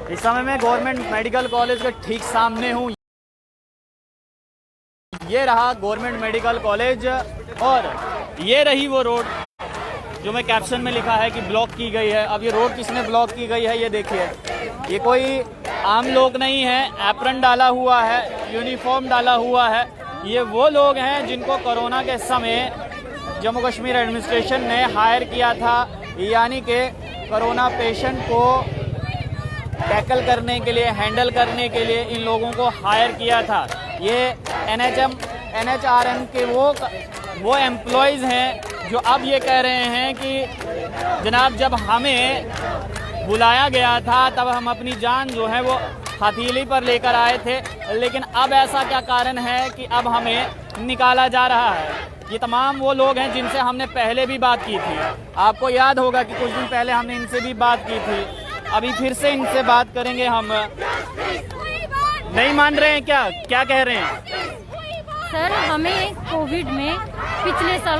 इस समय मैं गवर्नमेंट मेडिकल कॉलेज के ठीक सामने हूँ। ये रहा गवर्नमेंट मेडिकल कॉलेज और ये रही वो रोड जो मैं कैप्शन में लिखा है कि ब्लॉक की गई है। अब ये रोड किसने ब्लॉक की गई है ये देखिए। ये कोई आम लोग नहीं है, एप्रन डाला हुआ है, यूनिफॉर्म डाला हुआ है। ये वो लोग हैं जिनको कोरोना के समय जम्मू कश्मीर एडमिनिस्ट्रेशन ने हायर किया था, यानी कि कोरोना पेशेंट को टैकल करने के लिए, हैंडल करने के लिए इन लोगों को हायर किया था। ये NHRM के वो एम्प्लॉयज़ हैं जो अब ये कह रहे हैं कि जनाब जब हमें बुलाया गया था तब हम अपनी जान जो है वो हथेली पर लेकर आए थे, लेकिन अब ऐसा क्या कारण है कि अब हमें निकाला जा रहा है। ये तमाम वो लोग हैं जिनसे हमने पहले भी बात की थी। आपको याद होगा कि कुछ दिन पहले हमने इनसे भी बात की थी, अभी फिर से इनसे बात करेंगे हम। नहीं मान रहे हैं क्या? क्या कह रहे हैं सर? हमें कोविड में पिछले साल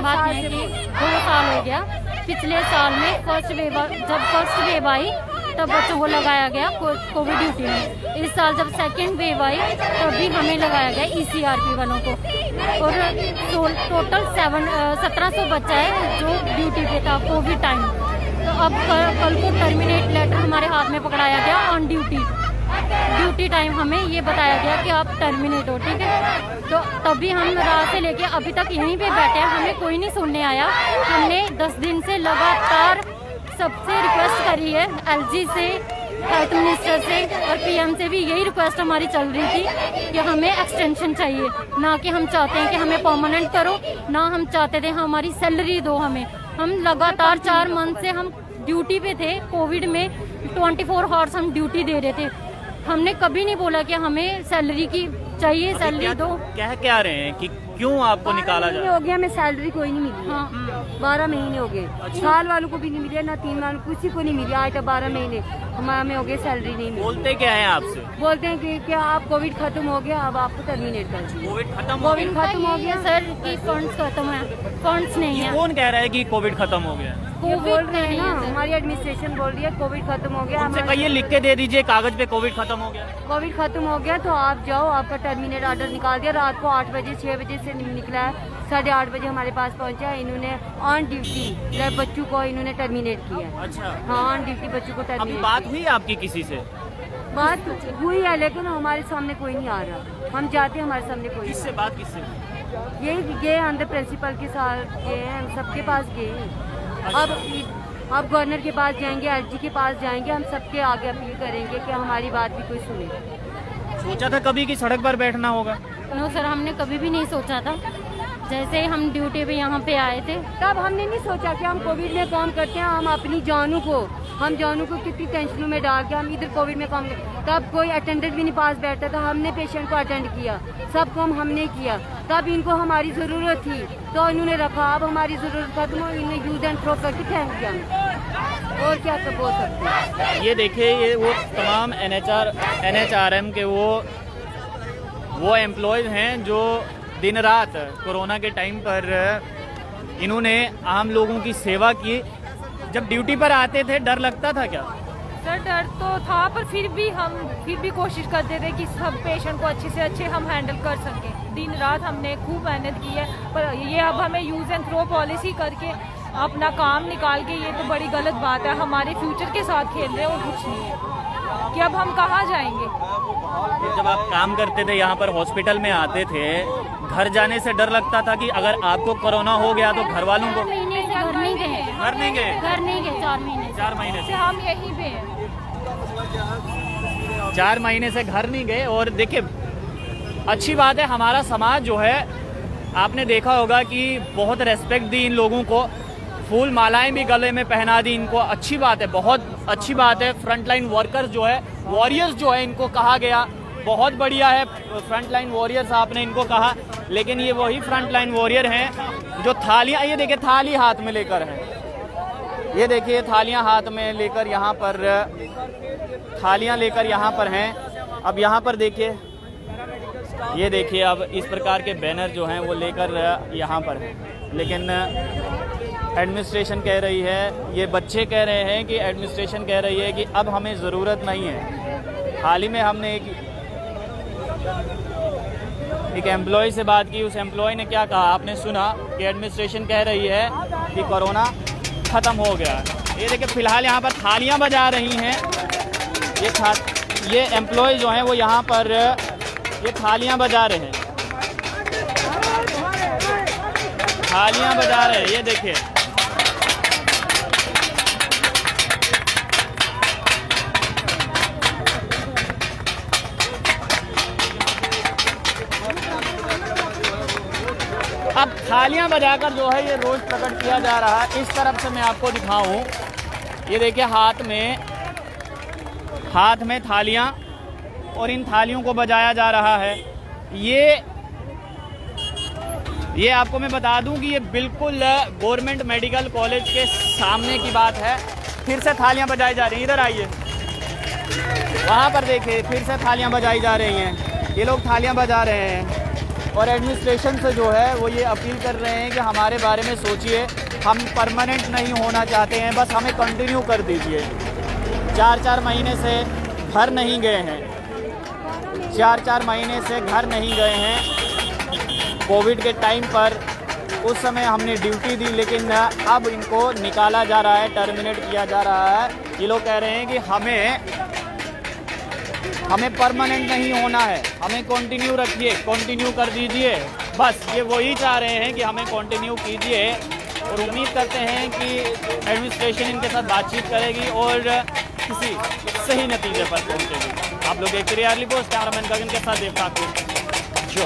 बात है कि 2 साल हो गया। पिछले साल में जब फर्स्ट वेव आई तब बच्चों को लगाया गया कोविड ड्यूटी में। इस साल जब सेकेंड वेव आई तब भी हमें लगाया गया ECRP वालों को। और टोटल 1700 बच्चा है जो ड्यूटी पे था कोविड टाइम। तो अब कल को टर्मिनेट लेटर हमारे हाथ में पकड़ाया गया ऑन ड्यूटी टाइम हमें ये बताया गया कि आप टर्मिनेट हो, ठीक है। तो तभी हम रात से लेके अभी तक यहीं पे बैठे हैं, हमें कोई नहीं सुनने आया। हमने 10 दिन से लगातार सबसे रिक्वेस्ट करी है, LG से, हेल्थ मिनिस्टर से और PM से भी यही रिक्वेस्ट हमारी चल रही थी कि हमें एक्सटेंशन चाहिए। ना कि हम चाहते हैं कि हमें परमानेंट करो, ना हम चाहते थे हमारी सैलरी दो हमें। हम लगातार 4 मंथ से हम ड्यूटी पे थे कोविड में, 24 आवर्स हम ड्यूटी दे रहे थे। हमने कभी नहीं बोला कि हमें सैलरी की चाहिए, सैलरी दो। क्या रहे हैं कि क्यों आपको निकाला जा रहा है? हो गया, हमें सैलरी कोई नहीं मिली। हाँ 12 महीने हो गए। अच्छा। साल वालों को भी नहीं मिले, ना 3 वालों किसी को नहीं मिली। आज तक 12 महीने हमें हो गए, सैलरी नहीं मिली। बोलते क्या है आपसे? बोलते हैं कि क्या आप कोविड खत्म हो गया, अब आपको टर्मिनेट कर दिया। कोविड खत्म हो गया सर कि फंड्स खत्म है, फंड्स नहीं है। कौन कह रहा है कि कोविड खत्म हो गया? ये बोल रहे हैं ना, हमारी एडमिनिस्ट्रेशन बोल रही है कोविड खत्म हो गया। उनसे कहिए लिख के दे दीजिए कागज पे कोविड खत्म हो गया। कोविड खत्म हो गया तो आप जाओ, आपका टर्मिनेट ऑर्डर निकाल दिया। रात को 8 बजे 6 बजे से निकला है, 8:30 बजे हमारे पास पहुंचा। इन्होंने ऑन ड्यूटी बच्चों को इन्होंने टर्मिनेट किया। अच्छा। हाँ ऑन ड्यूटी बच्चों को अभी टर्मिनेट। बात हुई आपकी किसी से? बात हुई है लेकिन हमारे सामने कोई नहीं आ रहा। हम जाते हैं, हमारे सामने कोई किससे बात किससे? यही गए अंदर प्रिंसिपल के साथ गए हैं, सबके पास गए। अब गवर्नर के पास जाएंगे, LG के पास जाएंगे, हम सबके आगे अपील करेंगे कि हमारी बात भी कोई सुने। सोचा था कभी कि सड़क पर बैठना होगा? नो सर, हमने कभी भी नहीं सोचा था। जैसे हम ड्यूटी पे यहाँ पे आए थे तब हमने नहीं सोचा कि हम कोविड में काम करते हैं, हम अपनी जानों को कितनी टेंशनों में डाल के हम इधर कोविड में काम करते। तब कोई अटेंडेंट भी नहीं पास बैठता था, हमने पेशेंट को अटेंड किया, सब काम हमने किया। तब इनको हमारी ज़रूरत थी तो इन्होंने रखा। अब हमारी ज़रूरत खत्म हो, इन्हें यूज एंड थ्रो करके फेंक दिया। और क्या बोल सकते हैं। ये देखिए, ये वो तमाम NHRM के वो एम्प्लॉयज़ हैं जो दिन रात कोरोना के टाइम पर इन्होंने आम लोगों की सेवा की। जब ड्यूटी पर आते थे डर लगता था क्या? सर डर तो था, पर फिर भी कोशिश करते थे कि सब पेशेंट को अच्छे से अच्छे हम हैंडल कर सकें। दिन रात हमने खूब मेहनत की है, पर ये अब हमें यूज़ एंड थ्रो पॉलिसी करके अपना काम निकाल के, ये तो बड़ी गलत बात है। हमारे फ्यूचर के साथ खेल रहे हैं और कुछ नहीं है कि अब हम कहाँ जाएंगे। जब आप काम करते थे यहाँ पर, हॉस्पिटल में आते थे, घर जाने से डर लगता था कि अगर आपको कोरोना हो गया तो घर वालों को? महीने से घर नहीं गए। 4 महीने 4 महीने से हम यहीं पे हैं। 4 महीने से घर नहीं गए। और देखिए अच्छी बात है, हमारा समाज जो है, आपने देखा होगा कि बहुत रेस्पेक्ट दी इन लोगों को, फूल मालाएं भी गले में पहना दी इनको। अच्छी बात है, बहुत अच्छी बात है। फ्रंटलाइन वर्कर्स जो है, वॉरियर्स जो है, इनको कहा गया, बहुत बढ़िया है। फ्रंटलाइन वॉरियर्स आपने इनको कहा, लेकिन ये वही फ्रंटलाइन वॉरियर हैं जो थालियां, ये देखिए थाली हाथ में लेकर हैं, ये देखिए थालियां हाथ में लेकर यहाँ पर, थालियां लेकर यहाँ पर हैं। अब यहाँ पर देखिए, ये देखिए अब इस प्रकार के बैनर जो हैं वो लेकर यहाँ पर हैं, लेकिन एडमिनिस्ट्रेशन कह रही है, ये बच्चे कह रहे हैं कि एडमिनिस्ट्रेशन कह रही है कि अब हमें ज़रूरत नहीं है। हाल ही में हमने एक एम्प्लॉय से बात की, उस एम्प्लॉय ने क्या कहा आपने सुना कि एडमिनिस्ट्रेशन कह रही है कि कोरोना ख़त्म हो गया। ये देखिए फ़िलहाल यहाँ पर थालियाँ बजा रही हैं, ये एम्प्लॉय जो हैं वो यहाँ पर ये थालियाँ बजा रहे हैं, थालियाँ बजा रहे हैं, ये देखिए। अब थालियां बजाकर जो है ये रोष प्रकट किया जा रहा है। इस तरफ से मैं आपको दिखाऊं, ये देखिए हाथ में थालियां और इन थालियों को बजाया जा रहा है। ये आपको मैं बता दूं कि ये बिल्कुल गवर्नमेंट मेडिकल कॉलेज के सामने की बात है। फिर से थालियां बजाई जा रही हैं, इधर आइए, वहाँ पर देखिए फिर से थालियां बजाई जा रही हैं, ये लोग थालियां बजा रहे हैं और एडमिनिस्ट्रेशन से जो है वो ये अपील कर रहे हैं कि हमारे बारे में सोचिए, हम परमानेंट नहीं होना चाहते हैं, बस हमें कंटिन्यू कर दीजिए। 4-4 महीने से घर नहीं गए हैं, 4-4 महीने से घर नहीं गए हैं। कोविड के टाइम पर उस समय हमने ड्यूटी दी, लेकिन अब इनको निकाला जा रहा है, टर्मिनेट किया जा रहा है। ये लोग कह रहे हैं कि हमें परमानेंट नहीं होना है, हमें कंटिन्यू रखिए, कंटिन्यू कर दीजिए। बस ये वही चाह रहे हैं कि हमें कंटिन्यू कीजिए और उम्मीद करते हैं कि एडमिनिस्ट्रेशन इनके साथ बातचीत करेगी और किसी सही नतीजे पर पहुंचेगी। आप लोग एक रिपोर्ट कैमरामैन गगन के साथ देव ठाकुर, जो